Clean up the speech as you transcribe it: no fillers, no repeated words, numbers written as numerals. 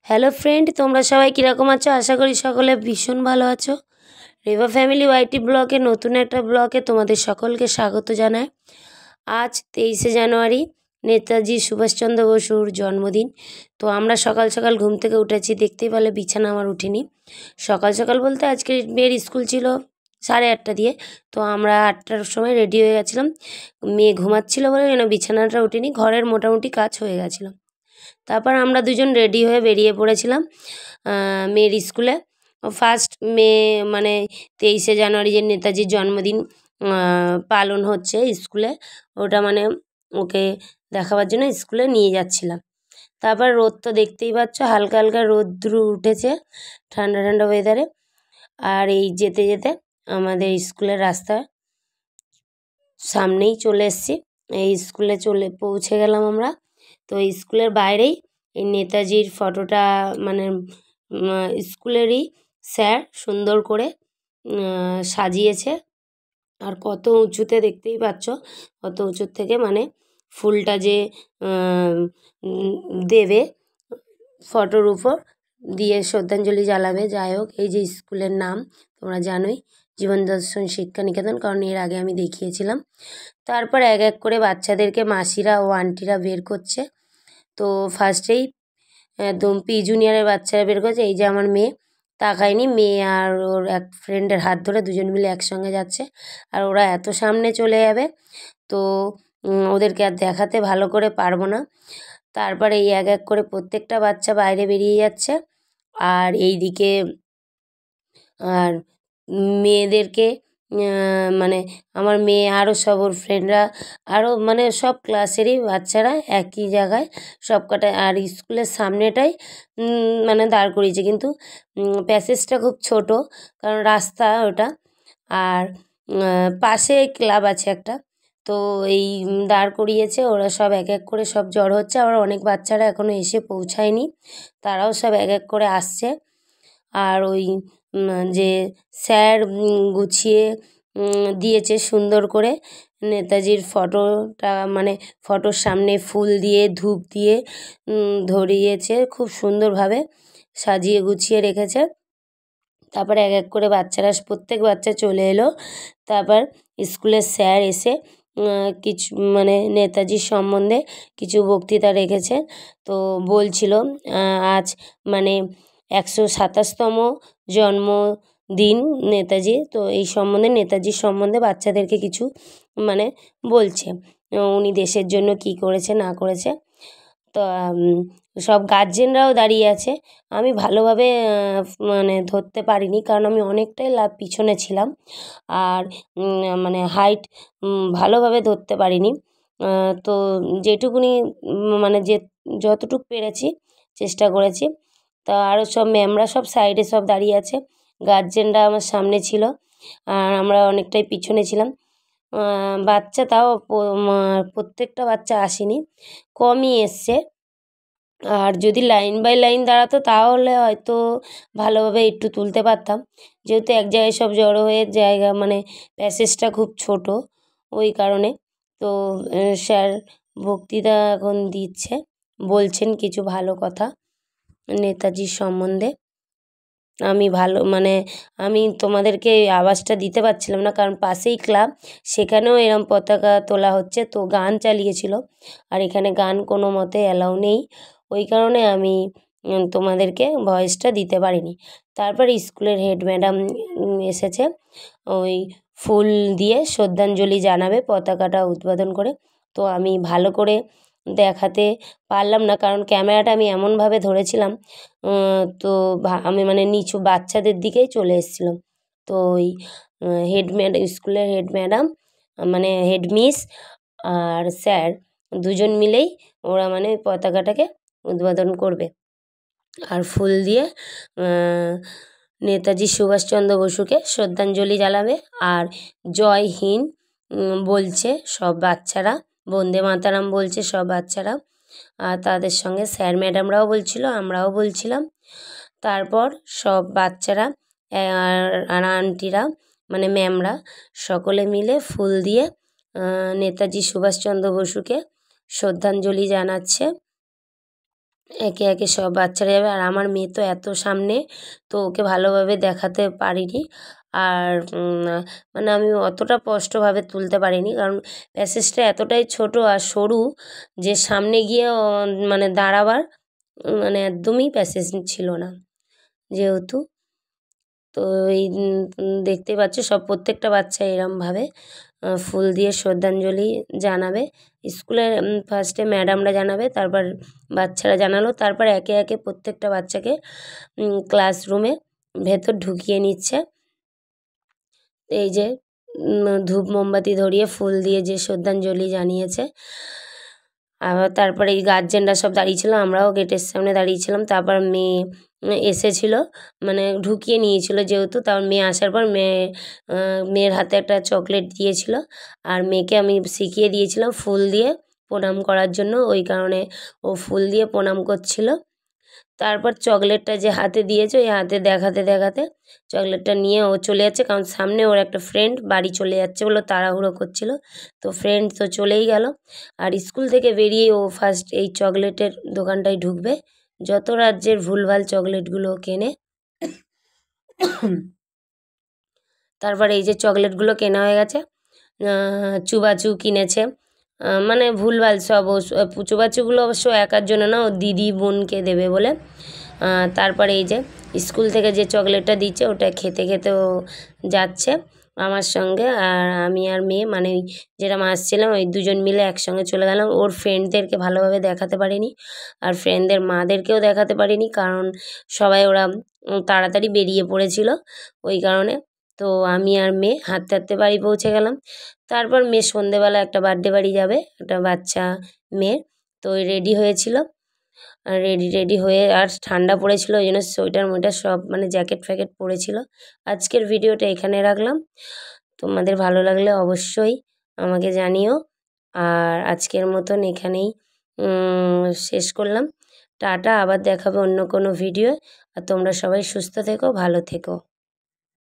Hello friend, তোমরা সবাই কীরকম আছো? আশা করি সকলে ভীষণ ভালো আছো। রেভা ফ্যামিলি ওয়াইটি ব্লগে নতুন একটা ব্লগে তোমাদের সকলকে স্বাগত জানাই। আজ 23শে জানুয়ারি, নেতাজি সুভাষচন্দ্র বসুর জন্মদিন। তো আমরা সকাল সকাল ঘুম থেকে উঠেছি, দেখতেই পেলে বিছানা আমার উঠিনি। সকাল সকাল বলতে আজকে মেয়ের স্কুল ছিল 8:30 দিয়ে, তো আমরা 8টার সময় রেডি হয়ে গেছিলাম। মেয়ে ঘুমাচ্ছিল বলে যেন বিছানাটা উঠিনি, ঘরের মোটামুটি কাজ হয়ে গেছিলো। তারপর আমরা দুজন রেডি হয়ে বেরিয়ে পড়েছিলাম মেয়ের স্কুলে। ফার্স্ট মে মানে 23শে জানুয়ারি যে নেতাজির জন্মদিন পালন হচ্ছে স্কুলে, ওটা মানে ওকে দেখাবার জন্য স্কুলে নিয়ে যাচ্ছিলাম। তারপর রোদ তো দেখতেই পাচ্ছ, হালকা হালকা রোদ্র উঠেছে ঠান্ডা ঠান্ডা ওয়েদারে। আর এই যেতে যেতে আমাদের স্কুলের রাস্তা সামনেই চলে এসেছি, এই স্কুলে পৌঁছে গেলাম আমরা। তো স্কুলের বাইরেই এই নেতাজির ফটোটা মানে স্কুলেরই স্যার সুন্দর করে সাজিয়েছে। আর কত উঁচুতে দেখতেই পাচ্ছ, কত উঁচুর থেকে মানে ফুলটা যে দেবে ফটোর উপর দিয়ে শ্রদ্ধাঞ্জলি জ্বালাবে। যাই হোক, এই যে স্কুলের নাম তোমরা জানোই, জীবন দর্শন শিক্ষা নিকেতন, কারণ এর আগে আমি দেখিয়েছিলাম। তারপর এক এক করে বাচ্চাদেরকে মাসিরা ও আন্টিরা বের করছে। তো ফার্স্টেই একদম পি জুনিয়রের বাচ্চারা বের করছে। এই যে আমার মেয়ে, তাকায়নি, মেয়ে আর ওর এক ফ্রেন্ডের হাত ধরে দুজন মিলে একসঙ্গে যাচ্ছে। আর ওরা এত সামনে চলে যাবে, তো ওদেরকে আর দেখাতে ভালো করে পারবো না। তারপরে এই এক এক করে প্রত্যেকটা বাচ্চা বাইরে বেরিয়ে যাচ্ছে। আর এই দিকে আর মেয়েদেরকে মানে আমার মেয়ে আরও সব ওর ফ্রেন্ডরা আরও মানে সব ক্লাসেরই বাচ্চারা একই জায়গায় সব কটা। আর স্কুলের সামনেটাই মানে দাঁড় করিয়েছে, কিন্তু প্যাসেজটা খুব ছোট, কারণ রাস্তা ওটা। আর পাশে ক্লাব আছে একটা, তো এই দাঁড় করিয়েছে। ওরা সব এক এক করে সব জড়ো হচ্ছে। আবার অনেক বাচ্চারা এখনও এসে পৌঁছায়নি, তারাও সব এক এক করে আসছে। আর ওই যে স্যার গুছিয়ে দিয়েছে সুন্দর করে নেতাজির ফটোটা, মানে ফটোর সামনে ফুল দিয়ে ধূপ দিয়ে ধরিয়েছে, খুব সুন্দরভাবে সাজিয়ে গুছিয়ে রেখেছে। তারপরে এক এক করে বাচ্চারা, প্রত্যেক বাচ্চা চলে এলো। তারপর স্কুলের স্যার এসে কিছু মানে নেতাজির সম্বন্ধে কিছু বক্তৃতা রেখেছে। তো বলছিল আজ মানে 127তম জন্মদিন নেতাজি, তো এই সম্বন্ধে নেতাজির সম্বন্ধে বাচ্চাদেরকে কিছু মানে বলছে উনি দেশের জন্য কি করেছে না করেছে। তো সব গার্জেনরাও দাঁড়িয়ে আছে। আমি ভালোভাবে মানে ধরতে পারিনি, কারণ আমি অনেকটাই পিছনে ছিলাম। আর মানে হাইট ভালোভাবে ধরতে পারিনি। তো যেটুকুনি মানে যতটুকু পেরেছি চেষ্টা করেছি। তা আরও সব ম্যামরা সব সাইডে সব দাঁড়িয়ে আছে, গার্জেনরা আমার সামনে ছিল আর আমরা অনেকটাই পিছনে ছিলাম। বাচ্চা তাও প্রত্যেকটা বাচ্চা আসেনি, কমই এসছে। আর যদি লাইন বাই লাইন দাঁড়াতো তাহলে হয়তো ভালোভাবে একটু তুলতে পারতাম, যেহেতু এক জায়গায় সব জড়ো হয়ে জায়গা মানে প্যাসেজটা খুব ছোট, ওই কারণে। তো স্যার বক্তৃতা এখন দিচ্ছে, বলছেন কিছু ভালো কথা নেতাজির সম্বন্ধে। আমি আমি তোমাদেরকে আওয়াজটা দিতে পারছিলাম না, কারণ পাশেই ক্লাব, সেখানেও এরম পতাকা তোলা হচ্ছে, তো গান চালিয়েছিল। আর এখানে গান কোনো মতে অ্যালাউ নেই, ওই কারণে আমি তোমাদেরকে ভয়েসটা দিতে পারিনি। তারপর স্কুলের হেড ম্যাডাম এসেছে, ওই ফুল দিয়ে শ্রদ্ধাঞ্জলি জানাবে পতাকাটা উদ্বোধন করে। তো আমি ভালো করে দেখাতে পারলাম না, কারণ ক্যামেরাটা আমি এমনভাবে ধরেছিলাম, তো আমি মানে নিচু বাচ্চাদের দিকেই চলে এসেছিলাম। তো ওই স্কুলের হেড ম্যাডাম মানে হেড মিস আর স্যার দুজন মিলেই ওরা মানে পতাকাটাকে উদ্বোধন করবে আর ফুল দিয়ে নেতাজি সুভাষচন্দ্র বসুকে শ্রদ্ধাঞ্জলি জানাবে। আর জয় হিন্দ বলছে সব বাচ্চারা, বন্দে মাতারাম বলছে সব বাচ্চারা। আর তাদের সঙ্গে স্যার ম্যাডামরাও বলছিল, আমরাও বলছিলাম। তারপর সব বাচ্চারা আর আন্টিরা মানে ম্যামরা সকলে মিলে ফুল দিয়ে নেতাজি সুভাষচন্দ্র বসুকে শ্রদ্ধাঞ্জলি জানাচ্ছে। একে একে সব বাচ্চারা যাবে। আর আমার মেয়ে তো এত সামনে, তো ওকে ভালোভাবে দেখাতে পারিনি। আর মানে আমি অতটা স্পষ্টভাবে তুলতে পারিনি, কারণ প্যাসেজটা এতটাই ছোট আর সরু যে সামনে গিয়ে মানে দাঁড়াবার মানে একদমই প্যাসেজ ছিল না যেহেতু। তো এই দেখতে পাচ্ছ সব প্রত্যেকটা বাচ্চা এরমভাবে ফুল দিয়ে শ্রদ্ধাঞ্জলি জানাবে। স্কুলের ফার্স্টে ম্যাডামরা জানাবে, তারপর বাচ্চারা জানালো, তারপর একে একে প্রত্যেকটা বাচ্চাকে ক্লাসরুমে ভেতর ঢুকিয়ে নিচ্ছে। এই যে ধূপ মোমবাতি ধরিয়ে ফুল দিয়ে যে শ্রদ্ধাঞ্জলি জানিয়েছে। আবার তারপরে এই গার্জেনরা সব দাঁড়িয়েছিল, আমরাও গেটের সামনে দাঁড়িয়েছিলাম। তারপর মেয়ে এসেছিলো, মানে ঢুকিয়ে নিয়েছিল যেহেতু। তারপর মেয়ে আসার পর মেয়ের হাতে একটা চকলেট দিয়েছিল, আর মেয়েকে আমি শিখিয়ে দিয়েছিলাম ফুল দিয়ে প্রণাম করার জন্য, ওই কারণে ও ফুল দিয়ে প্রণাম করছিল। তারপর চকলেটটা যে হাতে দিয়েছে ওই হাতে দেখাতে দেখাতে চকলেটটা নিয়ে ও চলে যাচ্ছে, কারণ সামনে ওর একটা ফ্রেন্ড বাড়ি চলে যাচ্ছে বলে তাড়াহুড়ো করছিল। তো ফ্রেন্ড তো চলেই গেল, আর স্কুল থেকে বেরিয়ে ও ফার্স্ট এই চকলেটের দোকানটায় ঢুকবে, যত রাজ্যের ভুলভাল চকলেটগুলো কেনে। তারপরে এই যে চকলেটগুলো কেনা হয়ে গেছে, চুবাচু কিনেছে, মানে ভুলভাল সব। চুবাচুগুলো অবশ্য একার জন্য না, ও দিদি বোনকে দেবে বলে। তারপরে এই যে স্কুল থেকে যে চকলেটটা দিচ্ছে ওটা খেতে খেতে ও যাচ্ছে আমার সঙ্গে। আর আমি আর মেয়ে মানে যেরকম আসছিলাম ওই দুজন মিলে একসঙ্গে চলে গেলাম। ওর ফ্রেন্ডদেরকে ভালোভাবে দেখাতে পারিনি, আর ফ্রেন্ডদের মাদেরকেও দেখাতে পারিনি, কারণ সবাই ওরা তাড়াতাড়ি বেরিয়ে পড়েছিল ওই কারণে। তো আমি আর মেয়ে হাঁটতে হাঁটতে বাড়ি পৌঁছে গেলাম। তারপর মেয়ে সন্ধেবেলা একটা বার্থডে বাড়ি যাবে, একটা বাচ্চা মেয়ের। তো রেডি হয়েছিল, আর রেডি হয়ে, আর ঠান্ডা পড়েছিল ওই জন্য সোয়েটার মোয়েটার সব মানে জ্যাকেট ফ্যাকেট পরেছিল। আজকের ভিডিওটা এখানে রাখলাম, তোমাদের ভালো লাগলে অবশ্যই আমাকে জানিও। আর আজকের মতন এখানেই শেষ করলাম। টাটা, আবার দেখাবে অন্য কোনো ভিডিও। আর তোমরা সবাই সুস্থ থেকো, ভালো থেকো।